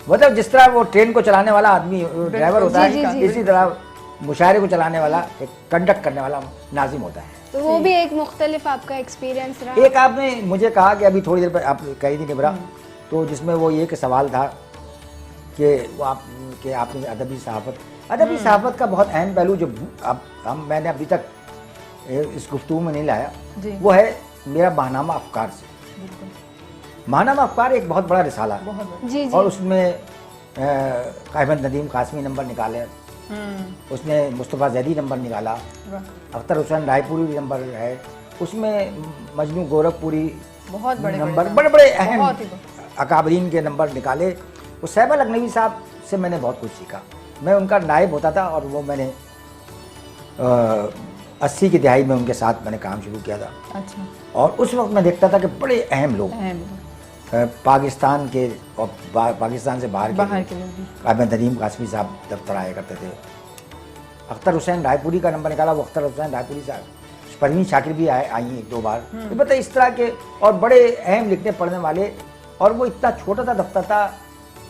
मतलब जिस तरह वो ट्रेन को चलाने वाला आदमी ड्राइवर होता जी, है, जी, जी। इसी तरह मुशायरे को चलाने वाला, एक कंडक्ट करने वाला नाज़िम होता है। तो वो भी एक मुख्तलिफ आपका एक्सपीरियंस रहा। एक आपने मुझे कहा कि अभी थोड़ी देर पहले आप कही थी निबरा, तो जिसमें वो ये कि सवाल था कि वो आपने अदबी सहाफ़त का बहुत अहम पहलू जो मैंने अभी तक इस गुफ्तगू में नहीं लाया, जी। वो है मेरा माहनामा अफ़कार से। माहनामा अफ़कार एक बहुत बड़ा रिसाला है, बहुत बड़ी। जी जी। और उसमें अहमद नदीम कासमी नंबर निकाले, उसने मुस्तफ़ा ज़ैदी नंबर निकाला, वाह, अख्तर हुसैन रायपुरी भी नंबर है, उसमें मजनू गोरखपुरी बहुत बड़े नंबर, बड़े बड़े अहम बहुत ही अकाबरीन के नंबर निकाले। वो सैफ लखनवी साहब से मैंने बहुत कुछ सीखा। मैं उनका नायब होता था और वो मैंने 80 की दहाई में उनके साथ मैंने काम शुरू किया था। अच्छा, और उस वक्त मैं देखता था कि बड़े अहम लोग अहम पाकिस्तान के और पाकिस्तान से बाहर बाहर के के लोग भी। अहमद नदीम कासमी साहब दफ्तर आया करते थे। अख्तर हुसैन रायपुरी का नंबर निकाला, वो अख्तर हुसैन रायपुरी साहब, परवीन शाकिर भी आई एक दो बार। तो बताइए इस तरह के और बड़े अहम लिखने पढ़ने वाले। और वो इतना छोटा सा दफ्तर था,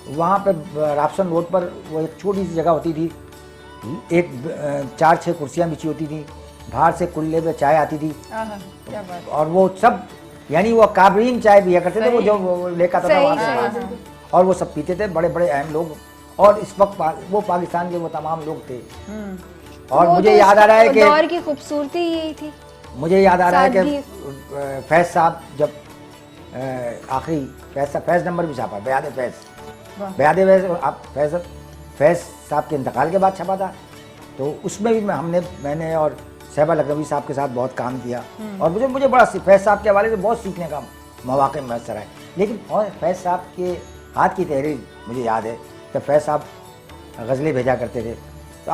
वहाँ पे राफसन रोड पर वो एक छोटी सी जगह होती थी, एक 4-6 कुर्सियाँ बिछी होती थी, बाहर से कुल्ले पे चाय आती थी, आहा, क्या बात। और वो सब यानी वो काबरीन चाय पिया करते थे, वो जो वो लेकर आता था वहाँ से सही, बाहर, और वो सब पीते थे, बड़े बड़े अहम लोग। और इस वक्त वो पाकिस्तान के वो तमाम लोग थे। और वो मुझे तो याद आ रहा है कि दौर की खूबसूरती यही थी। मुझे याद आ रहा है कि सादगी। फैज़ साहब जब आखिरी फैज़ नंबर भी छापा, बयाद फैज़, वाह। बयाद फैज़ साहब के इंतकाल के बाद छपा था, तो उसमें भी मैंने और सैफ लखनवी साहब के साथ बहुत काम किया। और मुझे बड़ा फैज़ साहब के हवाले से बहुत सीखने का मौका मैसर है। लेकिन और फैज़ साहब के हाथ की तहरीर मुझे याद है कि फैज़ साहब गज़लें भेजा करते थे। तो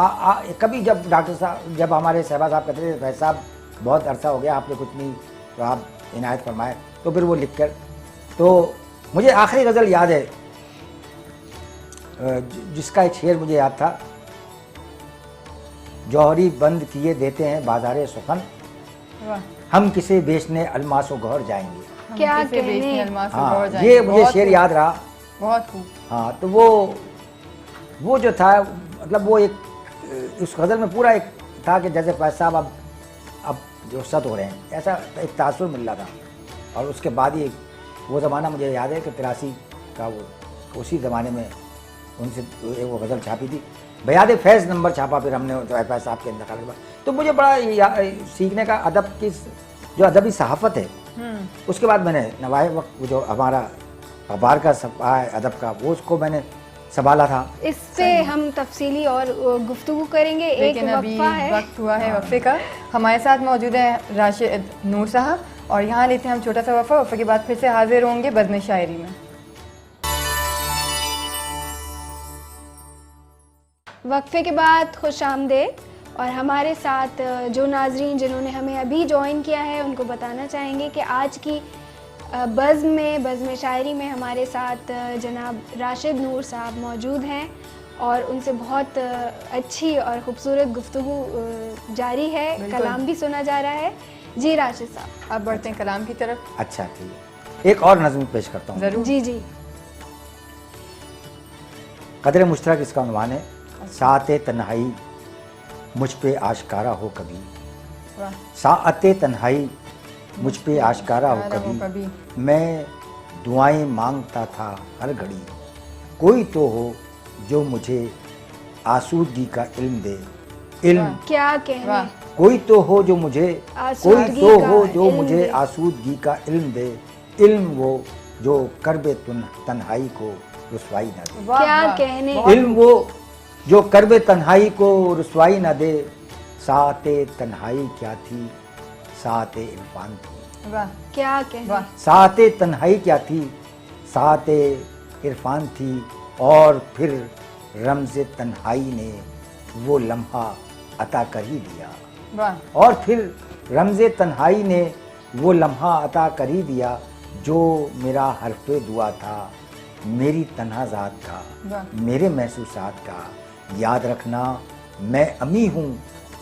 कभी जब डॉक्टर साहब, जब हमारे सहबा साहब कहते थे फैज़ साहब बहुत अरसा हो गया आपने कुछ नहीं, तो आप इनायत फरमाए, तो फिर वो लिख कर, तो मुझे आखिरी गज़ल याद है जिसका एक शेर मुझे याद था, जौहरी बंद किए देते हैं बाज़ारे सुखन, वाह, हम किसे बेचने अलमासो गौर जाएंगे। हम क्या किसे कहने। बेचने अलमास हाँ, गौर जाएंगे। ये मुझे बहुत शेर खूब, याद रहा। बहुत खूब। हाँ, तो वो जो था, मतलब वो एक उस गज़ल में पूरा एक था कि जैसे फैज़ साहब अब जो सत हो रहे हैं, ऐसा एक तासुर मिल रहा था। और उसके बाद ही वो ज़माना मुझे याद है कि 83 का वो उसी ज़माने में उनसे वो गज़ल छापी थी, बयाद फैज़ नंबर छापा फिर हमने फैज़ साहब के इंतकाल के बाद। तो मुझे बड़ा सीखने का अदब की जो अदबी सहाफ़त है, उसके बाद मैंने नवाए वक्त जो हमारा अखबार का सफ़ा है अदब का, वो उसको मैंने संभाला था। इस पे हम तफसीली और गुफ्तगू करेंगे। एक लेकिन अभी वक्फा है। वक्त हुआ है वक्फे का। हमारे साथ मौजूद है राशिद नूर साहब, और यहाँ लेते हैं हम छोटा सा वक्फा। वक्फे के बाद फिर से हाजिर होंगे बज़्म शायरी में। वक्फे के बाद खुश आमदेद। और हमारे साथ जो नाजरीन जिन्होंने हमें अभी ज्वाइन किया है, उनको बताना चाहेंगे कि आज की बज़्म शायरी में हमारे साथ जनाब राशिद नूर साहब मौजूद हैं, और उनसे बहुत अच्छी और ख़ूबसूरत गुफ्तगू जारी है, कलाम भी सुना जा रहा है। जी राशिद साहब, अब बढ़ते हैं कलाम की तरफ। अच्छा, ठीक है, एक और नज़्म पेश करता हूँ। ज़रूर। जी जी। कदर मुश्तरक इसका उन्वान है, साते तन्हाई मुझ पे आशकारा हो कभी, वाह, साते तन्हाई मुझ पे आशकारा हो कभी, मैं दुआएं मांगता था हर घड़ी, कोई तो हो जो मुझे आसूदगी का इल्म दे, इल्म क्या कहने। वाह। कोई तो हो जो मुझे आसूदगी कोई तो का हो जो इल्म मुझे दे। आसूदगी का इल्म दे, इल्म वो जो करबे तन्हाई को रुसवाई न दे। वाह, क्या वाह, कहने। बहुत इल्म वो जो करबे तन्हाई को रुसवाई न दे, साते तन्हाई क्या थी, साते इरफान थी। वाह, क्या कहने। वाह, साते तन्हाई क्या थी, साते इरफान थी। और फिर रमज़े तन्हाई ने वो लम्हा अता कर ही दिया। वाह, और फिर रमज़े तन्हाई ने वो लम्हा अता कर ही दिया जो मेरा हरफ़े दुआ था, मेरी तन्हा ज़ात का, वाह। मेरे महसूसात का। याद रखना मैं अमी हूँ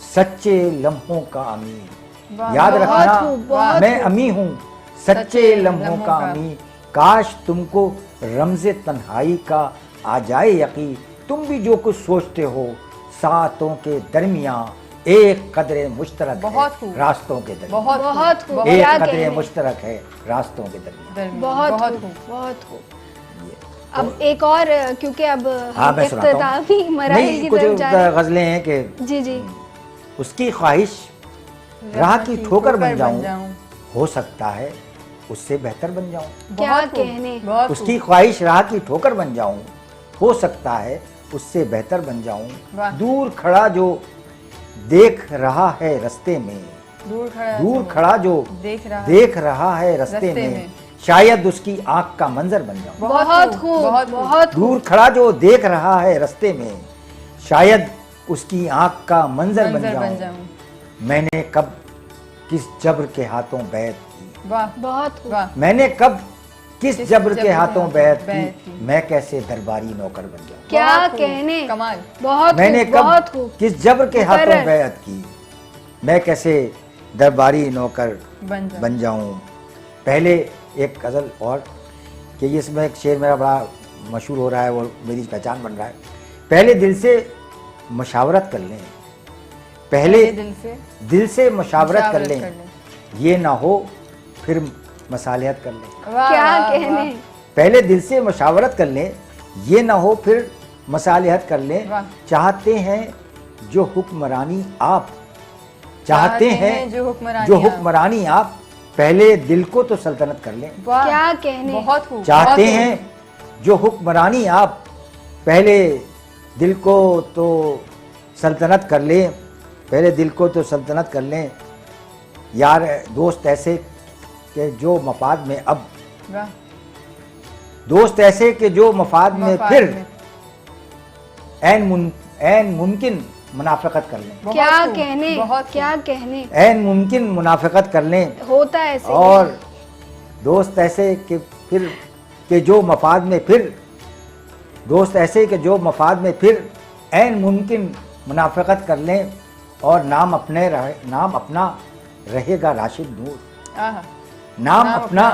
सच्चे लम्हों का अमी। वाह, याद बहुत रखना खूब, बहुत मैं खूब। अमी हूँ सच्चे लम्हों का अमी। काश तुमको रमज़े तन्हाई का आ जाए यकीन, तुम भी जो कुछ सोचते हो सातों के दरमियाँ एक कदरे मुश्तरक बहुत है खूब। रास्तों के दरमियाँ। बहुत बहुत खूब। एक क्या कदरे कहने। मुश्तरक है रास्तों के दरमियाँ। दरमियान, बहुत बहुत खूब, खूब। बहुत खूब। अब एक और, क्योंकि अब हाँ हम मैं सुनाता हूँ। इख्तितामी मराहिल नहीं, की कुछ तरफ जा रहे हैं। गज़लें हैं कि जी जी। उसकी ख्वाहिश राह की ठोकर बन जाऊं, हो सकता है उससे बेहतर बन जाऊं। क्या बहुत खूब, कहने। बहुत उसकी खूब। ख्वाहिश राह की ठोकर बन जाऊं, हो सकता है उससे बेहतर बन जाऊं। वाह। दूर खड़ा जो देख रहा है रास्ते में, दूर खड़ा जो देख रहा है रास्ते में, शायद उसकी आंख का मंजर बन जाऊं। बहुत खूब, बहुत खूब। दूर खड़ा जो देख रहा है रास्ते में, शायद उसकी आंख का मंजर बन जाऊं। मैंने कब किस जब्र के हाथों बैत की, वाह, बहुत खूब। वाह, मैंने कब किस जब्र के हाथों बैत बैत की, की। मैं कैसे दरबारी नौकर बन जाऊं। क्या बहुत खूब, कहने। कमाल। बहुत मैंने खूब, बहुत कब खूब। किस जब्र के हाथों मुकर्रर। बैत की, मैं कैसे दरबारी नौकर बन जाऊं। पहले एक गज़ल और कि इसमें एक शेर मेरा बड़ा मशहूर हो रहा है, वो मेरी पहचान बन रहा है। पहले दिल से मशावरत कर लें, पहले दिल से मशावरत कर लें, ये ना हो फिर मसालियत कर लें। क्या कहने। पहले दिल से मशावरत कर लें, ये ना हो फिर मसालिहत कर लें। चाहते हैं जो हुक्मरानी आप, चाहते हैं जो हुक्मरानी आप, पहले दिल को तो सल्तनत कर लें। क्या कहने। बहुत खूब। चाहते हैं जो हुक्मरानी आप, पहले दिल को तो सल्तनत कर लें, पहले दिल को तो सल्तनत कर लें। यार दोस्त ऐसे कि जो मफाद में अब, दोस्त ऐसे कि जो मफाद में फिर ऐन मुमकिन मुनाफिकत कर लें। क्या कहने। क्या कहने। ऐन मुमकिन मुनाफिकत कर लें। होता है ऐसे। और दोस्त ऐसे कि फिर के जो मफाद में फिर, दोस्त ऐसे कि जो मफाद में फिर ऐन मुमकिन मुनाफिकत कर लें। और नाम अपना रहेगा राशिद नूर, नाम अपना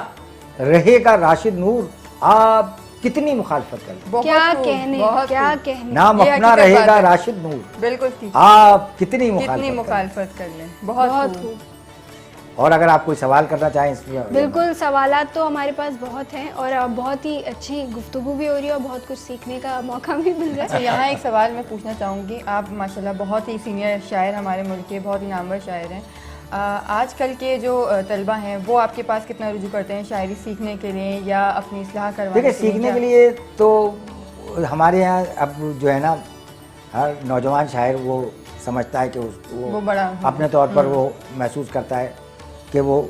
रहेगा राशिद नूर। आप कितनी मुखालफत कर लें। क्या कहने। क्या कहने। नाम अपना रहेगा राशिद नूर, बिल्कुल ठीक। आप कितनी मुखालफत कर लें। बहुत खूब। और अगर आप कोई सवाल करना चाहें इसमें। बिल्कुल, सवालात तो हमारे पास बहुत हैं और बहुत ही अच्छी गुफ्तगू भी हो रही है और बहुत कुछ सीखने का मौका भी मिल रहा है। अच्छा, यहाँ एक सवाल मैं पूछना चाहूँगी। आप माशाल्लाह बहुत ही सीनियर शायर हमारे मुल्क के, बहुत ही नामवर शायर हैं। आजकल के जो तलबा हैं वो आपके पास कितना रुजू करते हैं शायरी सीखने के लिए या अपनी इस्लाह करवाने के लिए? देखिए, सीखने के लिए तो हमारे यहाँ अब जो है ना, हर नौजवान शायर वो समझता है कि वो बड़ा अपने तौर पर वो महसूस करता है कि वो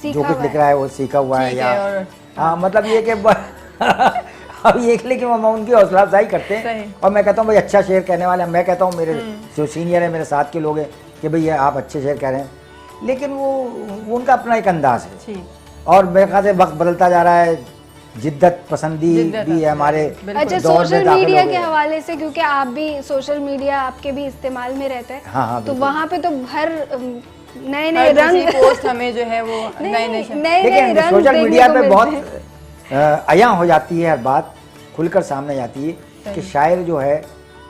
जो कुछ लिख रहा है वो सीखा हुआ है, या हाँ मतलब ये कि अब ये लेकिन मैं उनकी हौसला अफजाई करते हैं। और मैं कहता हूँ भाई अच्छा शेर कहने वाले, मैं कहता हूँ मेरे जो सीनियर है, मेरे साथ के लोग हैं कि भाई आप अच्छे शेर कह रहे हैं, लेकिन वो उनका अपना एक अंदाज है। और मेरे ख्याल से वक्त बदलता जा रहा है, जिद्दत पसंदी भी है हमारे। अच्छा, सोशल मीडिया के हवाले से, क्योंकि आप भी सोशल मीडिया आपके भी इस्तेमाल में रहता है, हाँ, तो वहाँ पे तो हर नए रंग पोस्ट हमें जो है वो नए रंग सोशल मीडिया पे बहुत अया हो जाती है, हर बात खुलकर सामने जाती है कि शायर जो है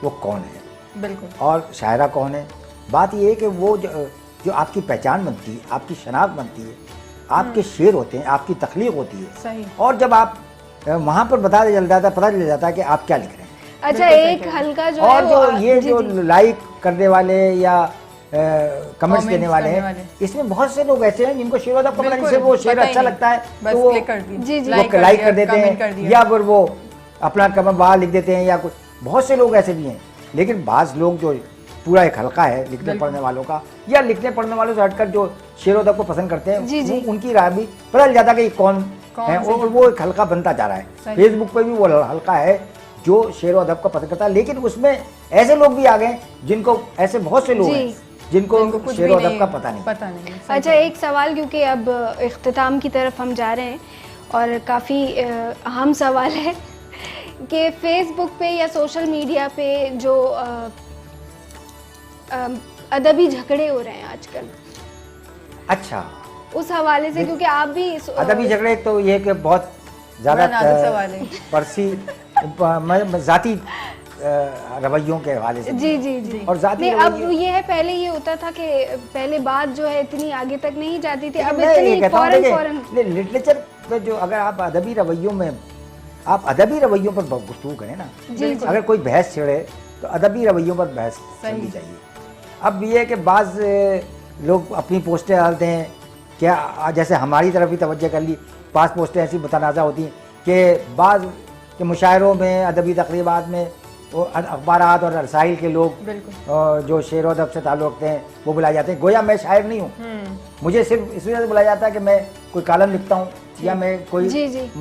वो कौन है। बिल्कुल। और शायरा कौन है। बात ये है कि वो जो आपकी पहचान बनती है, आपकी शनाख्त बनती है, आपके शेर होते हैं, आपकी तख्लीक होती है। सही। और जब आप वहाँ पर पता चल जाता है कि आप क्या लिख रहे हैं। अच्छा, एक हल्का जो और जो ये जो लाइक करने वाले या कमेंट्स देने वाले हैं, इसमें बहुत से लोग ऐसे हैं जिनको शेर अदब का पता नहीं, वो शेर अच्छा लगता है बस तो वो क्लिक कर दिया, जी, जी, लाइक कर देते हैं, या फिर वो अपना कमेंट बाहर लिख देते हैं, या कुछ बहुत से लोग ऐसे भी हैं। लेकिन बाज़ लोग जो पूरा एक हल्का है लिखने पढ़ने वालों का, या लिखने पढ़ने वालों से हटकर जो शेर अदब को पसंद करते हैं, जी, जी। उनकी राय भी पता चल जाता है कि कौन है, और वो एक हल्का बनता जा रहा है। फेसबुक पे भी वो हल्का है जो शेर अदब को पसंद करता है, लेकिन उसमें ऐसे लोग भी आ गए जिनको, ऐसे बहुत से लोग हैं जिनको शेर अदब का पता नहीं। अच्छा, एक सवाल, क्योंकि अब इख्तिताम की तरफ हम जा रहे हैं और काफ़ी अहम सवाल है कि फेसबुक पे या सोशल मीडिया पे जो अदबी झगड़े हो रहे हैं आजकल, अच्छा, उस हवाले से, क्योंकि आप भी अदबी झगड़े तो ये कि बहुत ज़्यादा परसी जाती रवैयों के हवाले से, जी जी जी, और जाती नहीं, अब ये है, पहले ये होता था कि पहले बात जो है इतनी आगे तक नहीं जाती थी, अब इतनी फौरन लिटरेचर पे जो, अगर आप अदबी रवैयों में, आप अदबी रवैयों पर गुफ्तगू करें ना, अगर कोई बहस छिड़े तो अदबी रवैयों पर बहस करनी चाहिए। अब ये है कि बाज़ लोग अपनी पोस्टें डालते हैं, क्या जैसे हमारी तरफ ही तवज्जो कर ली, पास पोस्टें ऐसी मुतनाज़ा होती हैं कि बाज़ के मुशायरों में, अदबी तकरीबात में, वो अखबारात और रसाइल के लोग जो शेर व अदब से ताल्लुक़ रखते हैं वो बुलाए जाते हैं, गोया मैं शायर नहीं हूँ, मुझे सिर्फ इस वजह से बुलाया जाता है कि मैं कोई कॉलम लिखता हूँ या मैं कोई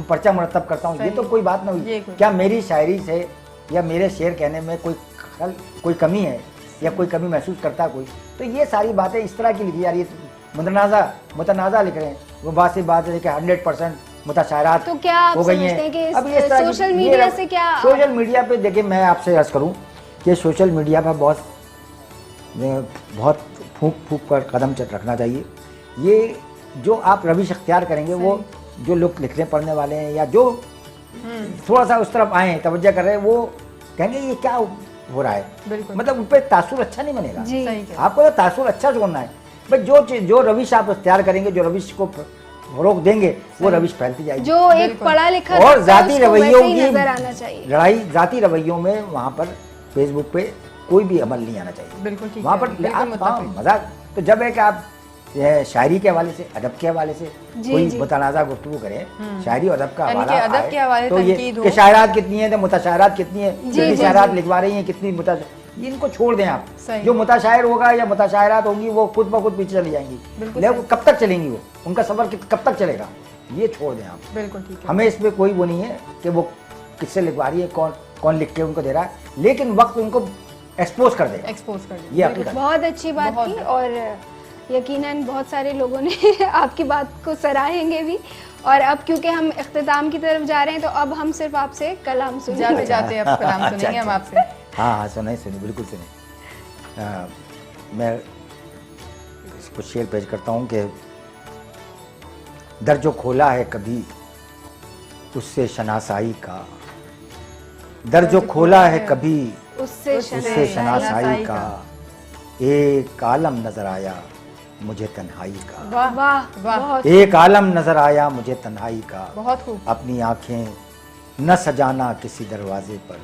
पर्चा मुरतब करता हूँ। ये तो कोई बात ना हुई, क्या मेरी शायरी से या मेरे शेर कहने में कोई कमी है या कोई कमी महसूस करता है कोई? तो ये सारी बातें इस तरह की लिखी जा रही है, मुतनाज़ा लिख रहे हैं, वो बात से बात है कि 100% मुताशारात तो क्या आप हो गई समझते हैं कि अब ये सोशल मीडिया से क्या, सोशल मीडिया पे देखिए, मैं आपसे अर्ज़ करूं कि सोशल मीडिया पर बहुत फूंक कर कदम रखना चाहिए। ये जो आप रविश अख्तियार करेंगे, वो जो लोग लिखने पढ़ने वाले हैं या जो थोड़ा सा उस तरफ आए हैं, तवज्जो कर रहे हैं, वो कहेंगे ये क्या हो रहा है, मतलब उन पर तासुर अच्छा नहीं बनेगा। आपको तो तासुर अच्छा छोड़ना है, भाई जो रविश आप इख्तियार करेंगे, जो रविश को रोक देंगे, वो रविश फैलती जाएगी। जो एक पढ़ा लिखा और जाती रवैयों की नजर आना चाहिए, लड़ाई जाती रवैयों में, वहाँ पर फेसबुक पे कोई भी अमल नहीं आना चाहिए। बिल्कुल ठीक वहाँ पर मजाक तो जब है कि आप शायरी के हवाले से, अदब के हवाले से कोई मुतनाज़ा गुफ्तगू करें, शायरी और अदब का हवाला तो ये कि शायरात कितनी है, तो मुताशायरात कितनी है, कितनी शायरात लिखवा रही हैं, कितनी इनको छोड़ दें आप। जो मुताशायर होगा या मुताशायरात होंगी वो खुद ब खुद पीछे चली जाएंगी, लेकिन कब तक चलेंगी, वो उनका सफर कब तक चलेगा, ये छोड़ दें आप। बिल्कुल ठीक है, हमें इसमें कोई वो नहीं है कि वो किससे लिखवा रही है, कौन लिख के उनको दे रहा है, लेकिन वक्त उनको एक्सपोज कर दे, ये आपकी बहुत अच्छी बात की, और यकीनन बहुत सारे लोगों ने आपकी बात को सराहेंगे भी। और अब क्योंकि हम इख्तिताम की तरफ जा रहे हैं, तो अब हम सिर्फ आपसे कलाम सुनेंगे, जाते अब कलाम सुनेंगे हम आपसे। हाँ, सुने बिल्कुल सुने। मैं इसको शेर पेश करता हूँ कि दर जो खोला है कभी उससे शनासाई का, दर जो खोला है कभी उससे शनासाई का, एक आलम नजर आया मुझे तन्हाई का। वाह वाह वाह, एक आलम नजर आया मुझे तन्हाई का, बहुत खूब। अपनी आंखें न सजाना किसी दरवाजे पर,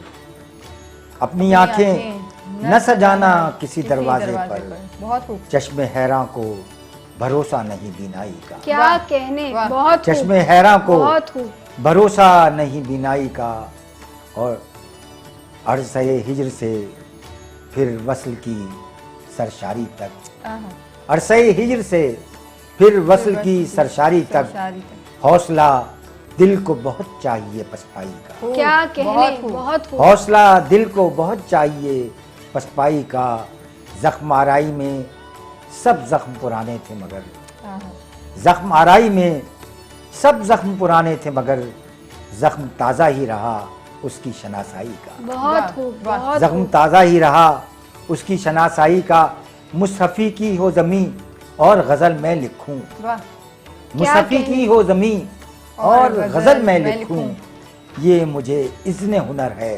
अपनी आंखें न सजाना किसी दरवाजे पर, बहुत खूब। चश्मे हैरां को भरोसा नहीं बीनाई का, क्या कहने, बहुत चश्मे हैरां को बहुत खूब, भरोसा नहीं बीनाई का, और अर्ज़े हिज्र से फिर वस्ल की सरशारी तक, अरसे हिज्र से फिर वस्ल की सरशारी तक, हौसला दिल को बहुत चाहिए पसपाई का। क्या कहने, बहुत हौसला दिल को बहुत चाहिए पसपाई का, जख्म आराई में सब जख्म पुराने थे मगर, जख्म आराई में सब जख्म पुराने थे मगर, जख्म ताज़ा ही रहा उसकी शनासाई का। बहुत खूब, जख्म ताज़ा ही रहा उसकी शनासाई का, मुसफ़ी की हो ज़मीं और गज़ल मैं लिखूं, मुसफ़ी की हो ज़मीं और गज़ल मैं लिखूं, ये मुझे इज़्ने हुनर है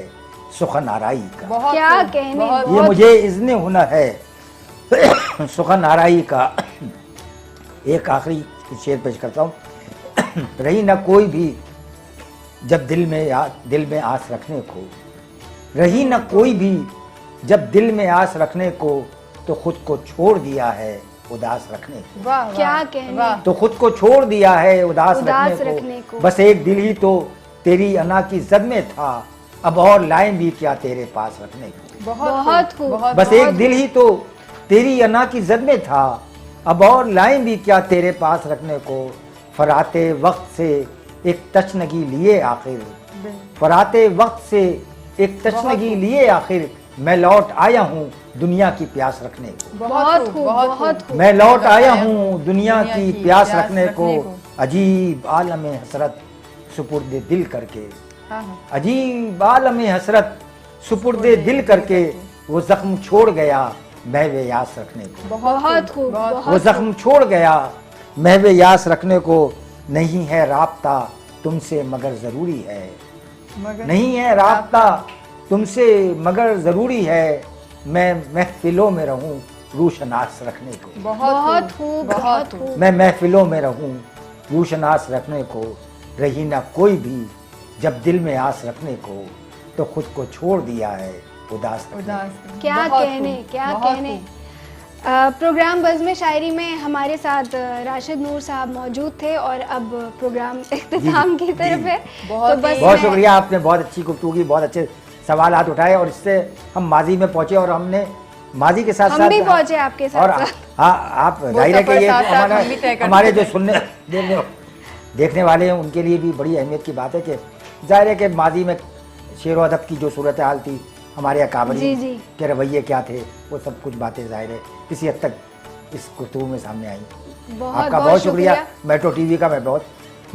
सुखन आराई का। क्या कहने, ये मुझे इज़्ने हुनर है सुखन आराई का। एक आखिरी शेर पेश करता हूँ। रही न कोई भी जब दिल में आस रखने को, रही न कोई भी जब दिल में आस रखने को, तो खुद को छोड़ दिया है उदास रखने को। वाह वाह, क्या कहने। वाह। तो खुद को छोड़ दिया है उदास उदास रखने रखने को। को। बस एक दिल ही तो तेरी अना की जद में था, अब और लाएं भी क्या तेरे पास रखने को। बहुत खूब। बहुत बस एक दिल ही तो तेरी अना की जद में था, अब और लाएं भी क्या तेरे पास रखने को। फराते वक्त से एक तशनगी लिए आखिर, फराते वक्त से एक तशनगी लिए आखिर, मैं लौट आया हूँ दुनिया की प्यास रखने को। बहुत खूब, बहुत खूब। मैं लौट आया हूँ दुनिया की प्यास रखने को। अजीब आलम हसरत सुपुर्दे दिल करके, हाँ, हाँ। अजीब आलम हसरत सुपुर्दे दिल करके, वो जख्म छोड़ गया महवे यास रखने को। बहुत खूब, वो बहुत जख्म छोड़ गया महवे यास रखने को। नहीं है राब्ता तुमसे मगर ज़रूरी है, मगर नहीं है राब्ता तुमसे मगर ज़रूरी है, मैं महफिलों में रहूं रूशनास रखने को। बहुत खूब, बहुत खूब। मैं महफिलों में रहूं रूशनास रखने को। रही ना कोई भी जब दिल में आस रखने को, तो खुद को छोड़ दिया है उदास रखने को। क्या कहने, क्या कहने। प्रोग्राम बज़्म शायरी में हमारे साथ राशिद नूर साहब मौजूद थे और अब प्रोग्राम इख्तिताम की तरफ है। बहुत बस बहुत मैं- शुक्रिया, आपने बहुत अच्छी गुफ्तगू की, बहुत अच्छे सवाल उठाए और इससे हम माजी में पहुंचे और हमने माजी के साथ हम भी पहुंचे आपके साथ और साथ। हाँ, आप जाहिर है कि सफर ये साथ साथ हम भी तय करते हमारे जो हैं। सुनने देखने वाले हैं उनके लिए भी बड़ी अहमियत की बात है कि जाहिर है कि माजी में शेर व अदब की जो सूरत हाल थी, हमारे अकाबरी जी, जी। के रवैये क्या थे, वो सब कुछ बातें जाहिर है किसी हद तक इस गुफ्तगू में सामने आई। आपका बहुत शुक्रिया। मेट्रो टीवी का मैं बहुत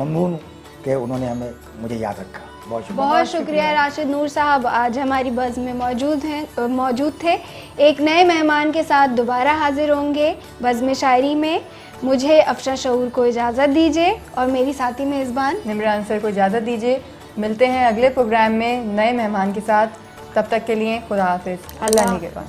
ममनून हूँ कि उन्होंने मुझे याद रखा। बहुत शुक्रिया। बहुत शुक्रिया राशिद नूर साहब, आज हमारी बज़ में मौजूद थे। एक नए मेहमान के साथ दोबारा हाजिर होंगे बज़्म शायरी में। मुझे अफशा शऊर को इजाज़त दीजिए और मेरी साथी मेज़बान निमरान सर को इजाज़त दीजिए। मिलते हैं अगले प्रोग्राम में नए मेहमान के साथ। तब तक के लिए खुदा हाफिज़। अल्लाह निगहबान।